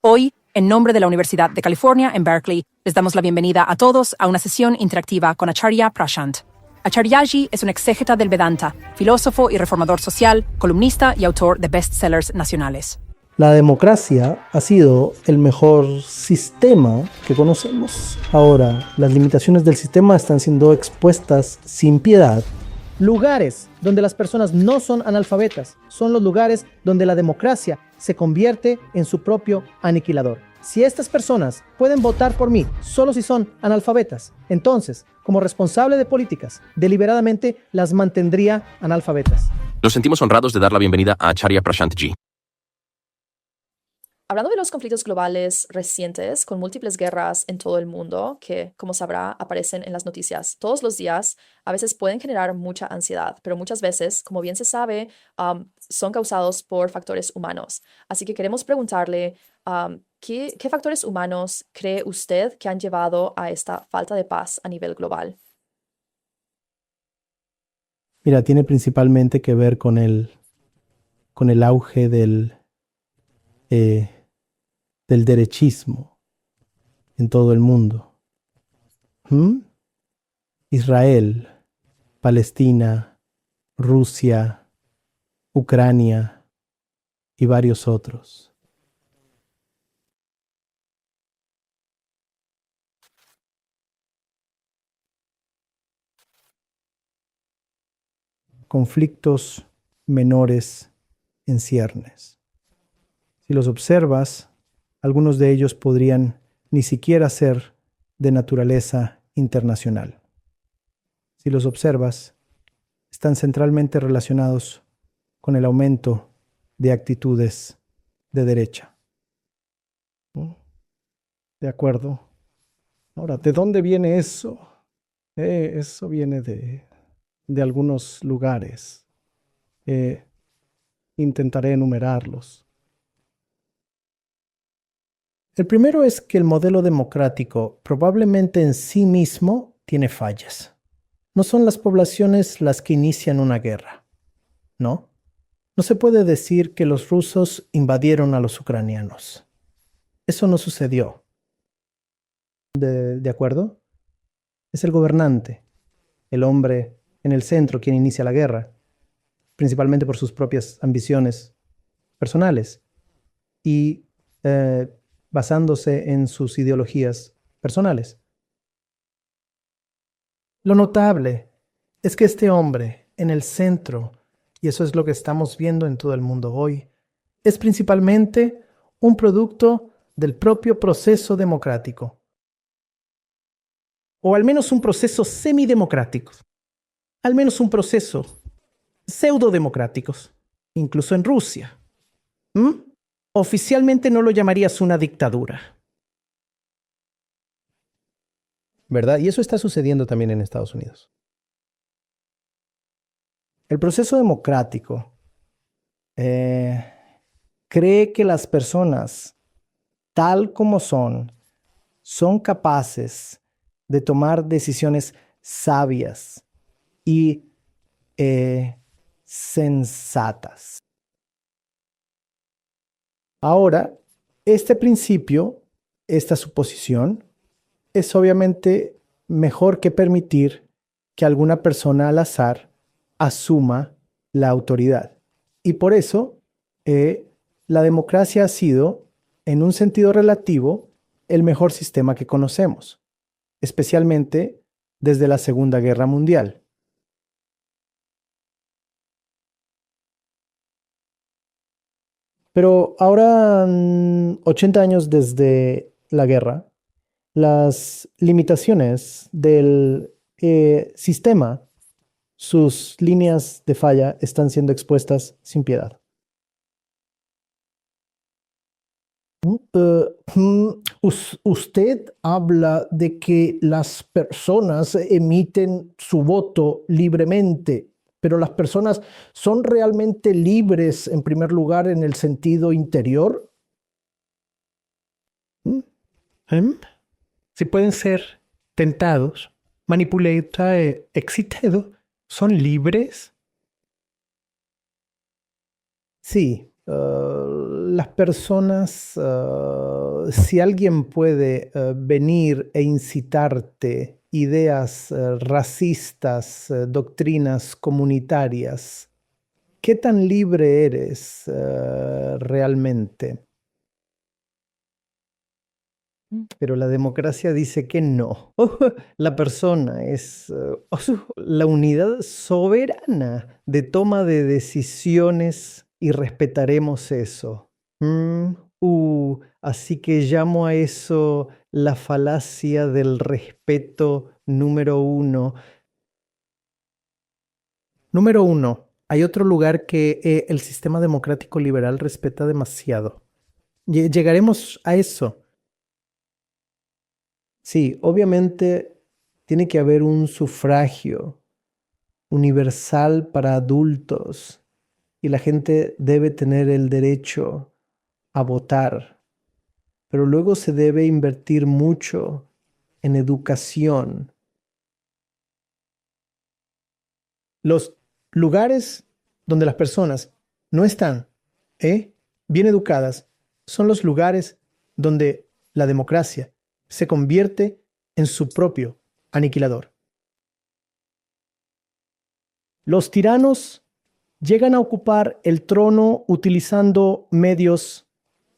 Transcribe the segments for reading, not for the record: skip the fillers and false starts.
Hoy, en nombre de la Universidad de California en Berkeley, les damos la bienvenida a todos a una sesión interactiva con Acharya Prashant. Acharyaji es un exégeta del Vedanta, filósofo y reformador social, columnista y autor de bestsellers nacionales. La democracia ha sido el mejor sistema que conocemos. Ahora, las limitaciones del sistema están siendo expuestas sin piedad. Lugares donde las personas no son analfabetas son los lugares donde la democracia se convierte en su propio aniquilador. Si estas personas pueden votar por mí solo si son analfabetas, entonces, como responsable de políticas, deliberadamente las mantendría analfabetas. Nos sentimos honrados de dar la bienvenida a Acharya Prashant Ji. Hablando de los conflictos globales recientes, con múltiples guerras en todo el mundo, que, como sabrá, aparecen en las noticias todos los días, a veces pueden generar mucha ansiedad, pero muchas veces, como bien se sabe, son causados por factores humanos. Así que queremos preguntarle, ¿qué factores humanos cree usted que han llevado a esta falta de paz a nivel global? Mira, tiene principalmente que ver con el auge del derechismo en todo el mundo. Israel, Palestina, Rusia, Ucrania y varios otros. Conflictos menores en ciernes. Si los observas, algunos de ellos podrían ni siquiera ser de naturaleza internacional. Si los observas, están centralmente relacionados con el aumento de actitudes de derecha. ¿De acuerdo? Ahora, ¿de dónde viene eso? Eso viene de algunos lugares. Intentaré enumerarlos. El primero es que el modelo democrático probablemente en sí mismo tiene fallas. No son las poblaciones las que inician una guerra, ¿no? No se puede decir que los rusos invadieron a los ucranianos. Eso no sucedió. ¿De acuerdo? Es el gobernante, el hombre en el centro quien inicia la guerra, principalmente por sus propias ambiciones personales y basándose en sus ideologías personales. Lo notable es que este hombre en el centro, y eso es lo que estamos viendo en todo el mundo hoy, es principalmente un producto del propio proceso democrático, o al menos un proceso semidemocrático, al menos un proceso pseudodemocrático, incluso en Rusia. Oficialmente no lo llamarías una dictadura, ¿verdad? Y eso está sucediendo también en Estados Unidos. El proceso democrático cree que las personas, tal como son capaces de tomar decisiones sabias y sensatas. Ahora, este principio, esta suposición, es obviamente mejor que permitir que alguna persona al azar asuma la autoridad. Y por eso, la democracia ha sido, en un sentido relativo, el mejor sistema que conocemos, especialmente desde la Segunda Guerra Mundial. Pero ahora, 80 años desde la guerra, las limitaciones del sistema, sus líneas de falla están siendo expuestas sin piedad. Usted habla de que las personas emiten su voto libremente, pero las personas son realmente libres, en primer lugar, en el sentido interior. Si pueden ser tentados, manipulados, excitados, ¿son libres? Sí, las personas, si alguien puede venir e incitarte ideas racistas, doctrinas comunitarias, ¿qué tan libre eres realmente? Pero la democracia dice que no. La persona es la unidad soberana de toma de decisiones y respetaremos eso. Así que llamo a eso la falacia del respeto número uno. Número uno, hay otro lugar que el sistema democrático liberal respeta demasiado. Llegaremos a eso. Sí, obviamente tiene que haber un sufragio universal para adultos y la gente debe tener el derecho a votar, pero luego se debe invertir mucho en educación. Los lugares donde las personas no están bien educadas son los lugares donde la democracia se convierte en su propio aniquilador. Los tiranos llegan a ocupar el trono utilizando medios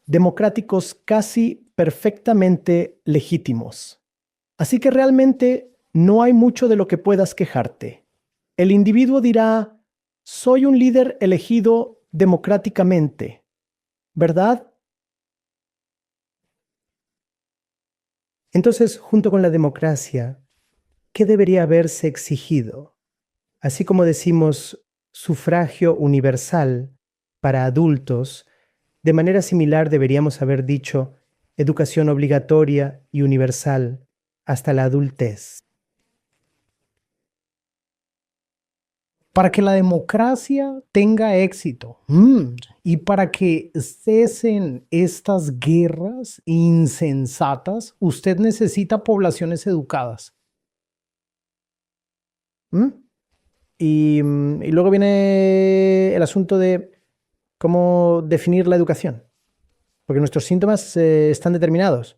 democráticos casi perfectamente legítimos. Así que realmente no hay mucho de lo que puedas quejarte. El individuo dirá, soy un líder elegido democráticamente, ¿verdad? Entonces, junto con la democracia, ¿qué debería haberse exigido? Así como decimos sufragio universal para adultos, de manera similar deberíamos haber dicho educación obligatoria y universal hasta la adultez. Para que la democracia tenga éxito y para que cesen estas guerras insensatas, usted necesita poblaciones educadas. Y luego viene el asunto de cómo definir la educación. Porque nuestros síntomas están determinados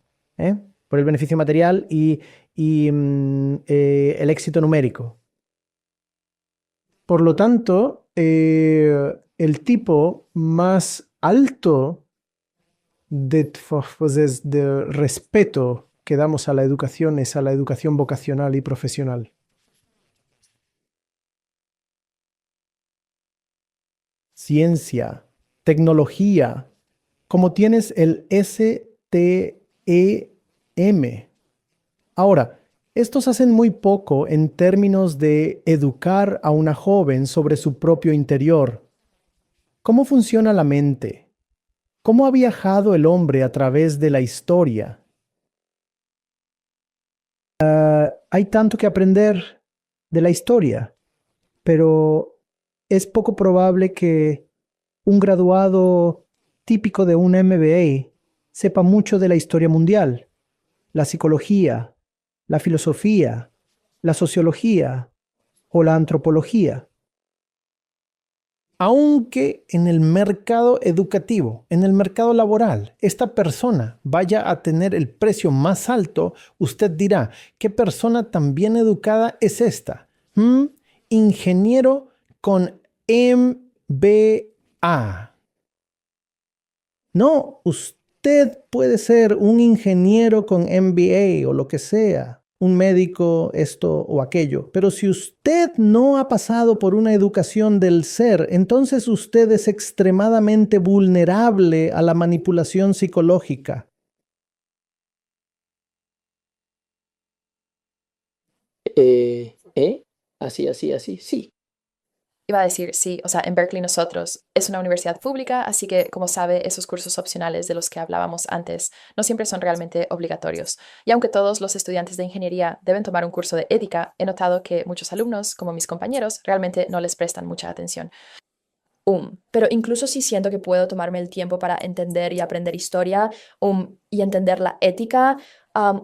por el beneficio material y el éxito numérico. Por lo tanto, el tipo más alto de respeto que damos a la educación es a la educación vocacional y profesional. Ciencia, tecnología, como tienes el STEM. Ahora, estos hacen muy poco en términos de educar a una joven sobre su propio interior. ¿Cómo funciona la mente? ¿Cómo ha viajado el hombre a través de la historia? Hay tanto que aprender de la historia, pero es poco probable que un graduado típico de un MBA sepa mucho de la historia mundial, la psicología, la filosofía, la sociología o la antropología. Aunque en el mercado educativo, en el mercado laboral, esta persona vaya a tener el precio más alto, usted dirá, ¿qué persona tan bien educada es esta? Ingeniero con MBA. No, usted puede ser un ingeniero con MBA o lo que sea, un médico, esto o aquello. Pero si usted no ha pasado por una educación del ser, entonces usted es extremadamente vulnerable a la manipulación psicológica. Así, sí. Iba a decir, sí, o sea, en Berkeley nosotros es una universidad pública, así que, como sabe, esos cursos opcionales de los que hablábamos antes no siempre son realmente obligatorios. Y aunque todos los estudiantes de ingeniería deben tomar un curso de ética, he notado que muchos alumnos, como mis compañeros, realmente no les prestan mucha atención. Pero incluso si siento que puedo tomarme el tiempo para entender y aprender historia y entender la ética,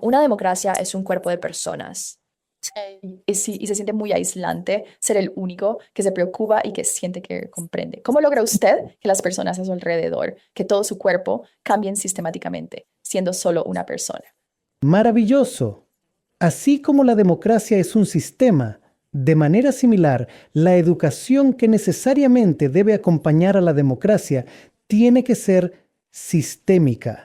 una democracia es un cuerpo de personas. Y se siente muy aislante ser el único que se preocupa y que siente que comprende. ¿Cómo logra usted que las personas a su alrededor, que todo su cuerpo, cambien sistemáticamente, siendo solo una persona? Maravilloso. Así como la democracia es un sistema, de manera similar, la educación que necesariamente debe acompañar a la democracia tiene que ser sistémica.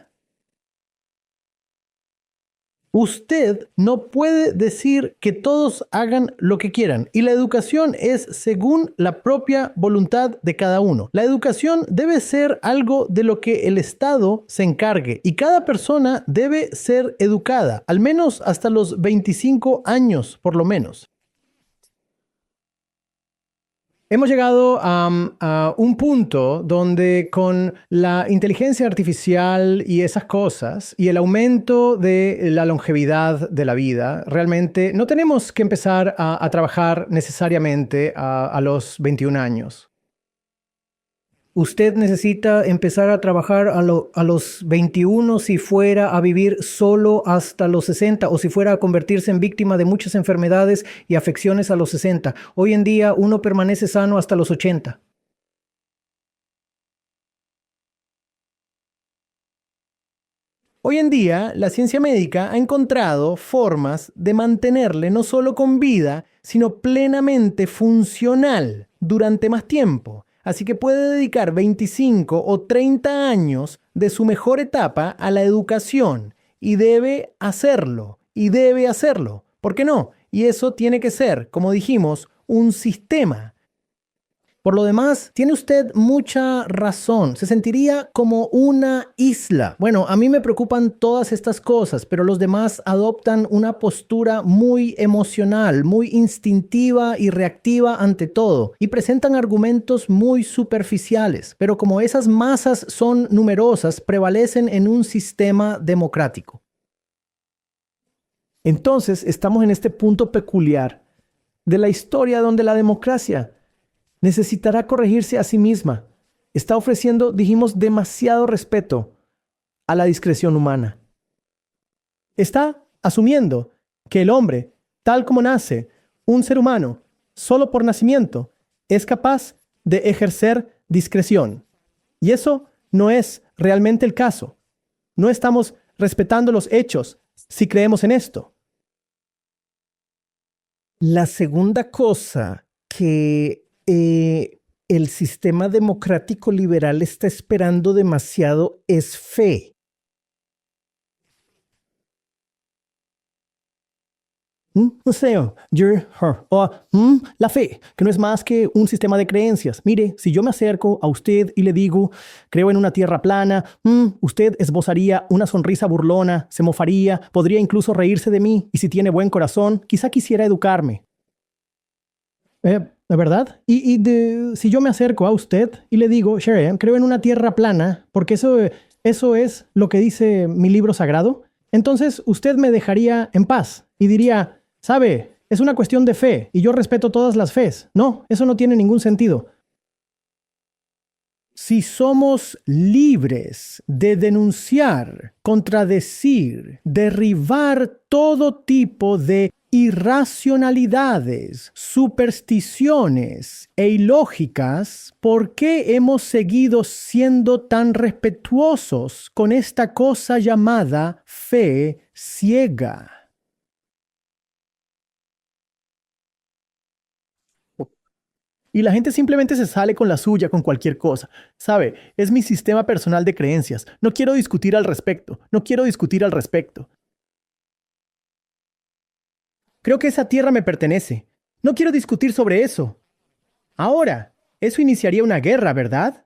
Usted no puede decir que todos hagan lo que quieran y la educación es según la propia voluntad de cada uno. La educación debe ser algo de lo que el Estado se encargue y cada persona debe ser educada, al menos hasta los 25 años por lo menos. Hemos llegado a un punto donde con la inteligencia artificial y esas cosas y el aumento de la longevidad de la vida, realmente no tenemos que empezar a trabajar necesariamente a los 21 años. Usted necesita empezar a trabajar a los 21 si fuera a vivir solo hasta los 60 o si fuera a convertirse en víctima de muchas enfermedades y afecciones a los 60. Hoy en día uno permanece sano hasta los 80. Hoy en día, la ciencia médica ha encontrado formas de mantenerle no solo con vida, sino plenamente funcional durante más tiempo. Así que puede dedicar 25 o 30 años de su mejor etapa a la educación y debe hacerlo, ¿Por qué no? Y eso tiene que ser, como dijimos, un sistema. Por lo demás, tiene usted mucha razón. Se sentiría como una isla. Bueno, a mí me preocupan todas estas cosas, pero los demás adoptan una postura muy emocional, muy instintiva y reactiva ante todo, y presentan argumentos muy superficiales. Pero como esas masas son numerosas, prevalecen en un sistema democrático. Entonces, estamos en este punto peculiar de la historia donde la democracia necesitará corregirse a sí misma. Está ofreciendo, dijimos, demasiado respeto a la discreción humana. Está asumiendo que el hombre, tal como nace, un ser humano, solo por nacimiento, es capaz de ejercer discreción. Y eso no es realmente el caso. No estamos respetando los hechos si creemos en esto. La segunda cosa que el sistema democrático liberal está esperando demasiado es fe. La fe, que no es más que un sistema de creencias. Mire, si yo me acerco a usted y le digo, creo en una tierra plana, usted esbozaría una sonrisa burlona, se mofaría, podría incluso reírse de mí, y si tiene buen corazón, quizá quisiera educarme. ¿Verdad? Si yo me acerco a usted y le digo, Sherry, creo en una tierra plana, porque eso es lo que dice mi libro sagrado, entonces usted me dejaría en paz y diría, sabe, es una cuestión de fe y yo respeto todas las fes. No, eso no tiene ningún sentido. Si somos libres de denunciar, contradecir, derribar todo tipo de irracionalidades, supersticiones e ilógicas, ¿por qué hemos seguido siendo tan respetuosos con esta cosa llamada fe ciega? Y la gente simplemente se sale con la suya con cualquier cosa. ¿Sabe? Es mi sistema personal de creencias. No quiero discutir al respecto. Creo que esa tierra me pertenece. No quiero discutir sobre eso. Ahora, eso iniciaría una guerra, ¿verdad?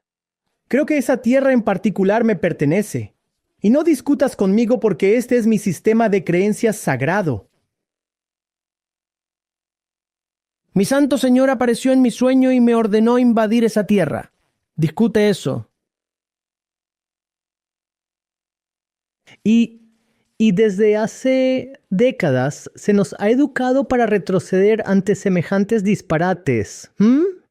Creo que esa tierra en particular me pertenece. Y no discutas conmigo porque este es mi sistema de creencias sagrado. Mi santo señor apareció en mi sueño y me ordenó invadir esa tierra. Discute eso. Y desde hace décadas se nos ha educado para retroceder ante semejantes disparates.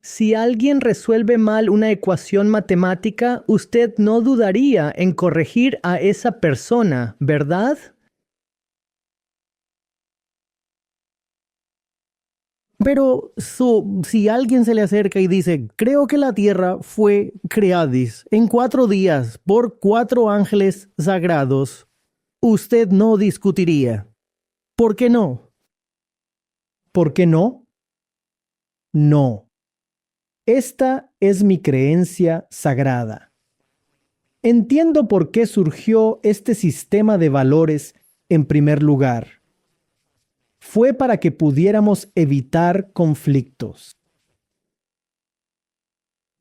Si alguien resuelve mal una ecuación matemática, usted no dudaría en corregir a esa persona, ¿verdad? Pero si alguien se le acerca y dice, creo que la tierra fue creadis en 4 días por 4 ángeles sagrados, usted no discutiría. ¿Por qué no? ¿Por qué no? No. Esta es mi creencia sagrada. Entiendo por qué surgió este sistema de valores en primer lugar. Fue para que pudiéramos evitar conflictos.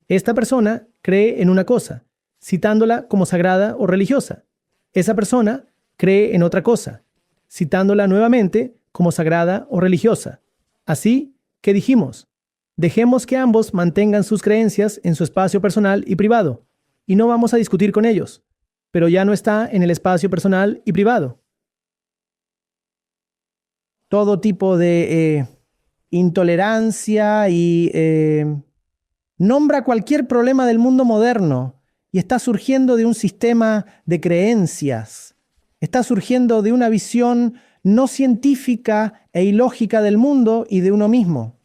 Esta persona cree en una cosa, citándola como sagrada o religiosa. Esa persona cree en otra cosa, citándola nuevamente como sagrada o religiosa. Así que dijimos, dejemos que ambos mantengan sus creencias en su espacio personal y privado, y no vamos a discutir con ellos, pero ya no está en el espacio personal y privado. Todo tipo de intolerancia y nombra cualquier problema del mundo moderno y está surgiendo de un sistema de creencias. Está surgiendo de una visión no científica e ilógica del mundo y de uno mismo.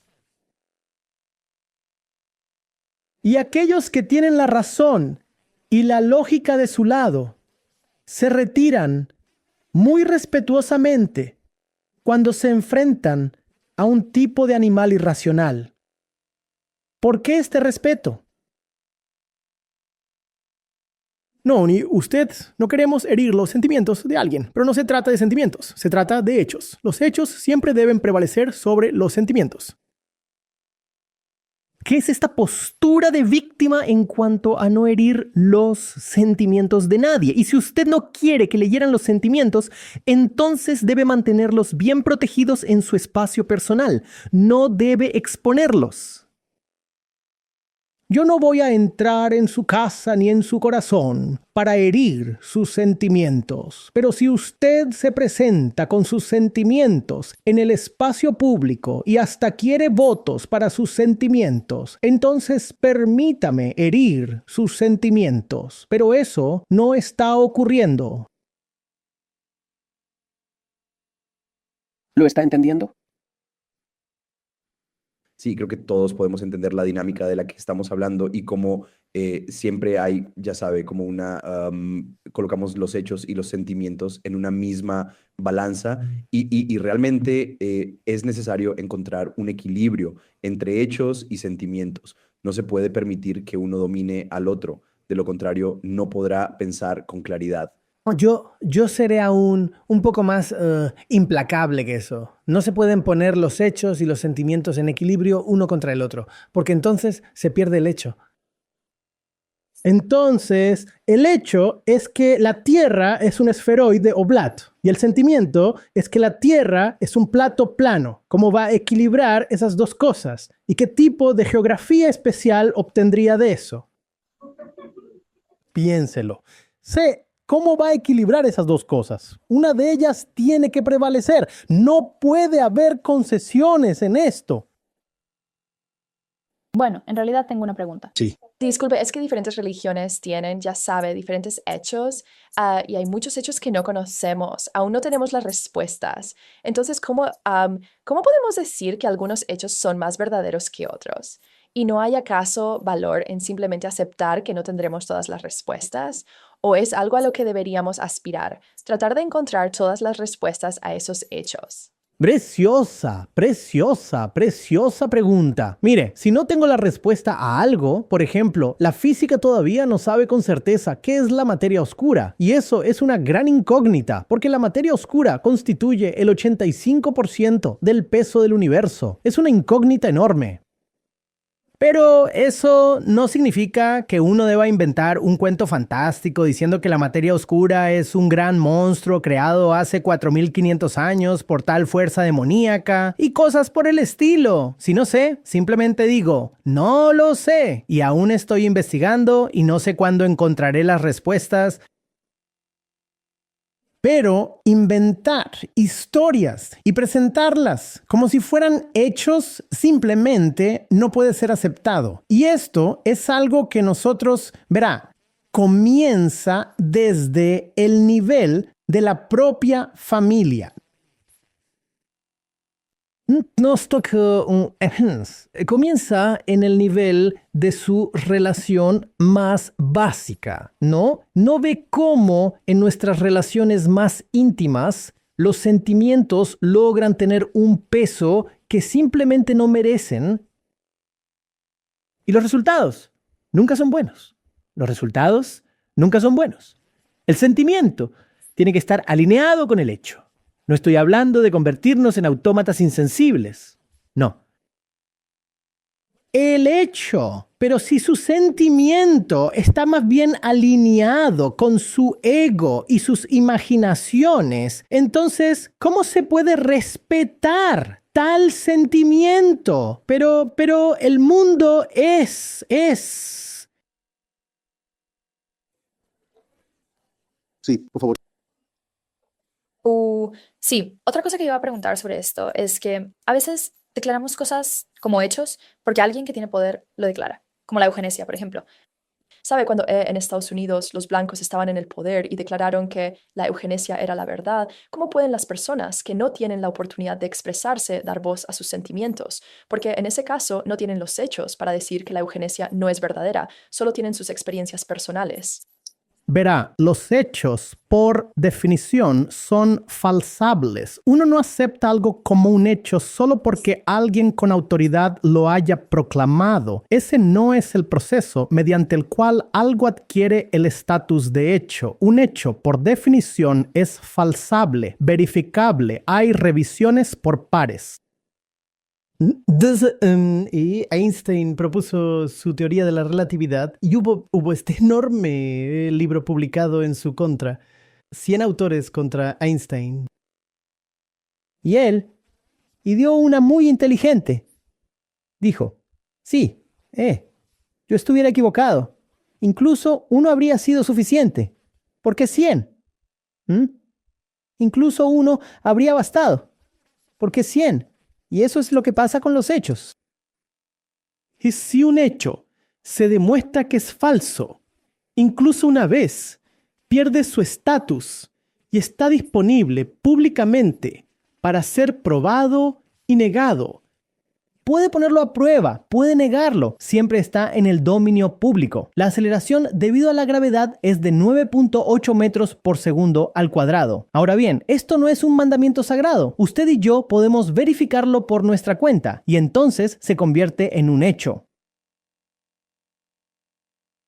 Y aquellos que tienen la razón y la lógica de su lado se retiran muy respetuosamente cuando se enfrentan a un tipo de animal irracional. ¿Por qué este respeto? No, ni usted no queremos herir los sentimientos de alguien, pero no se trata de sentimientos, se trata de hechos. Los hechos siempre deben prevalecer sobre los sentimientos. ¿Qué es esta postura de víctima en cuanto a no herir los sentimientos de nadie? Y si usted no quiere que le hieran los sentimientos, entonces debe mantenerlos bien protegidos en su espacio personal. No debe exponerlos. Yo no voy a entrar en su casa ni en su corazón para herir sus sentimientos. Pero si usted se presenta con sus sentimientos en el espacio público y hasta quiere votos para sus sentimientos, entonces permítame herir sus sentimientos. Pero eso no está ocurriendo. ¿Lo está entendiendo? Sí, creo que todos podemos entender la dinámica de la que estamos hablando y cómo siempre hay, ya sabe, como colocamos los hechos y los sentimientos en una misma balanza y realmente es necesario encontrar un equilibrio entre hechos y sentimientos. No se puede permitir que uno domine al otro, de lo contrario no podrá pensar con claridad. Yo seré aún un poco más implacable que eso. No se pueden poner los hechos y los sentimientos en equilibrio uno contra el otro, porque entonces se pierde el hecho. Entonces, el hecho es que la Tierra es un esferoide oblate y el sentimiento es que la Tierra es un plato plano. ¿Cómo va a equilibrar esas dos cosas? ¿Y qué tipo de geografía especial obtendría de eso? Piénselo. ¿Cómo va a equilibrar esas dos cosas? Una de ellas tiene que prevalecer. No puede haber concesiones en esto. Bueno, en realidad tengo una pregunta. Sí. Disculpe, es que diferentes religiones tienen, ya sabe, diferentes hechos y hay muchos hechos que no conocemos. Aún no tenemos las respuestas. Entonces, ¿cómo podemos decir que algunos hechos son más verdaderos que otros? ¿Y no hay acaso valor en simplemente aceptar que no tendremos todas las respuestas? ¿O es algo a lo que deberíamos aspirar? Tratar de encontrar todas las respuestas a esos hechos. Preciosa pregunta. Mire, si no tengo la respuesta a algo, por ejemplo, la física todavía no sabe con certeza qué es la materia oscura. Y eso es una gran incógnita, porque la materia oscura constituye el 85% del peso del universo. Es una incógnita enorme. Pero eso no significa que uno deba inventar un cuento fantástico diciendo que la materia oscura es un gran monstruo creado hace 4500 años por tal fuerza demoníaca y cosas por el estilo. Si no sé, simplemente digo, no lo sé y aún estoy investigando y no sé cuándo encontraré las respuestas. Pero inventar historias y presentarlas como si fueran hechos simplemente no puede ser aceptado. Y esto es algo que nosotros, comienza desde el nivel de la propia familia. Comienza en el nivel de su relación más básica, ¿no? No ve cómo en nuestras relaciones más íntimas los sentimientos logran tener un peso que simplemente no merecen. Y los resultados nunca son buenos. Los resultados nunca son buenos. El sentimiento tiene que estar alineado con el hecho. No estoy hablando de convertirnos en autómatas insensibles. No. El hecho. Pero si su sentimiento está más bien alineado con su ego y sus imaginaciones, entonces, ¿cómo se puede respetar tal sentimiento? Pero el mundo es. Sí, por favor. Sí, otra cosa que iba a preguntar sobre esto es que a veces declaramos cosas como hechos porque alguien que tiene poder lo declara, como la eugenesia, por ejemplo. ¿Sabe cuando en Estados Unidos los blancos estaban en el poder y declararon que la eugenesia era la verdad? ¿Cómo pueden las personas que no tienen la oportunidad de expresarse dar voz a sus sentimientos? Porque en ese caso no tienen los hechos para decir que la eugenesia no es verdadera, solo tienen sus experiencias personales. Verá, los hechos, por definición, son falsables. Uno no acepta algo como un hecho solo porque alguien con autoridad lo haya proclamado. Ese no es el proceso mediante el cual algo adquiere el estatus de hecho. Un hecho, por definición, es falsable, verificable. Hay revisiones por pares. Y Einstein propuso su teoría de la relatividad y hubo este enorme libro publicado en su contra. 100 autores contra Einstein. Y él dio una muy inteligente. Dijo, sí, yo estuviera equivocado. Incluso uno habría sido suficiente. ¿Por qué 100? Incluso uno habría bastado. ¿Por qué 100? Y eso es lo que pasa con los hechos. Y si un hecho se demuestra que es falso, incluso una vez, pierde su estatus y está disponible públicamente para ser probado y negado. Puede ponerlo a prueba, puede negarlo, siempre está en el dominio público. La aceleración debido a la gravedad es de 9.8 metros por segundo al cuadrado. Ahora bien, esto no es un mandamiento sagrado. Usted y yo podemos verificarlo por nuestra cuenta y entonces se convierte en un hecho.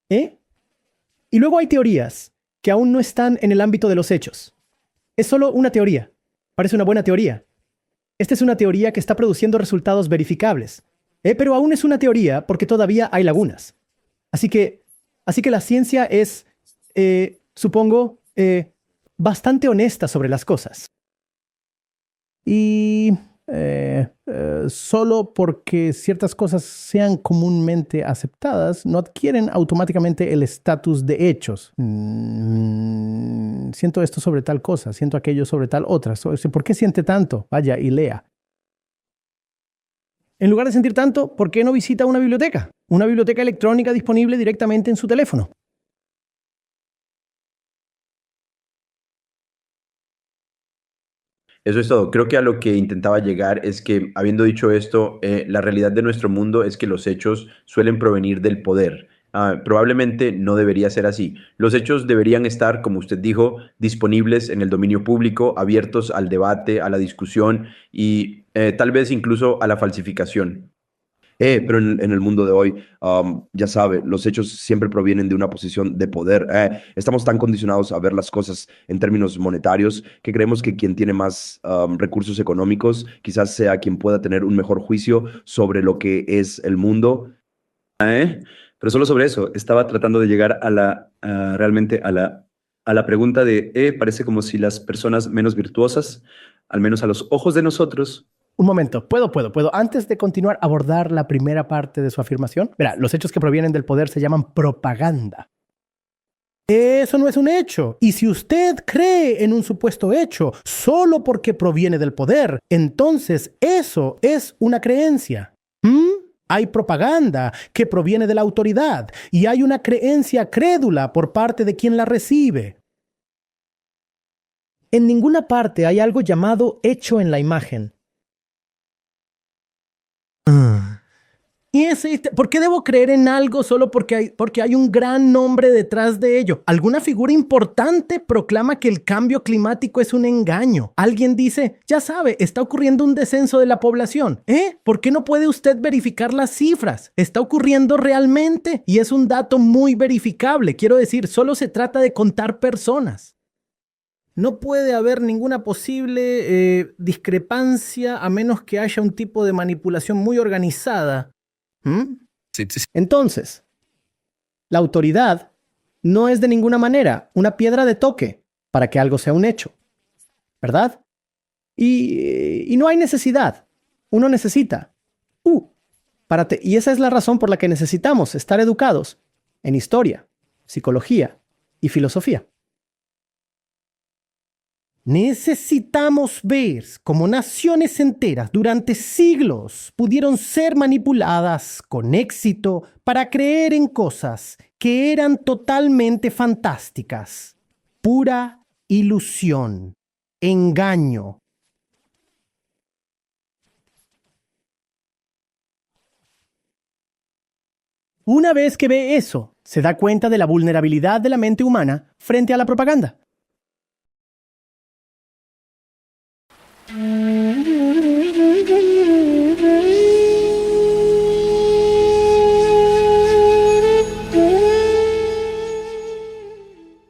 Y luego hay teorías que aún no están en el ámbito de los hechos. Es solo una teoría. Parece una buena teoría. Esta es una teoría que está produciendo resultados verificables. Pero aún es una teoría porque todavía hay lagunas. Así que la ciencia es, supongo, bastante honesta sobre las cosas. Y solo porque ciertas cosas sean comúnmente aceptadas, no adquieren automáticamente el estatus de hechos. Siento esto sobre tal cosa, siento aquello sobre tal otra. ¿Por qué siente tanto? Vaya y lea. En lugar de sentir tanto, ¿por qué no visita una biblioteca? Una biblioteca electrónica disponible directamente en su teléfono. Eso es todo. Creo que a lo que intentaba llegar es que, habiendo dicho esto, la realidad de nuestro mundo es que los hechos suelen provenir del poder. Probablemente no debería ser así. Los hechos deberían estar, como usted dijo, disponibles en el dominio público, abiertos al debate, a la discusión y tal vez incluso a la falsificación. Pero en el mundo de hoy, ya sabe, los hechos siempre provienen de una posición de poder. Estamos tan condicionados a ver las cosas en términos monetarios que creemos que quien tiene más recursos económicos quizás sea quien pueda tener un mejor juicio sobre lo que es el mundo. Pero solo sobre eso, estaba tratando de llegar realmente a la pregunta de, parece como si las personas menos virtuosas, al menos a los ojos de nosotros. Un momento, puedo. Antes de continuar a abordar la primera parte de su afirmación, verá, los hechos que provienen del poder se llaman propaganda. Eso no es un hecho. Y si usted cree en un supuesto hecho solo porque proviene del poder, entonces eso es una creencia. Hay propaganda que proviene de la autoridad y hay una creencia crédula por parte de quien la recibe. En ninguna parte hay algo llamado hecho en la imagen. ¿Por qué debo creer en algo solo porque hay un gran nombre detrás de ello? Alguna figura importante proclama que el cambio climático es un engaño. Alguien dice, ya sabe, está ocurriendo un descenso de la población. ¿Por qué no puede usted verificar las cifras? Está ocurriendo realmente y es un dato muy verificable. Quiero decir, solo se trata de contar personas. No puede haber ninguna posible discrepancia a menos que haya un tipo de manipulación muy organizada. Sí. Entonces, la autoridad no es de ninguna manera una piedra de toque para que algo sea un hecho, ¿verdad? Y no hay necesidad. Uno necesita. Y esa es la razón por la que necesitamos estar educados en historia, psicología y filosofía. Necesitamos ver cómo naciones enteras durante siglos pudieron ser manipuladas con éxito para creer en cosas que eran totalmente fantásticas. Pura ilusión, engaño. Una vez que ve eso, se da cuenta de la vulnerabilidad de la mente humana frente a la propaganda.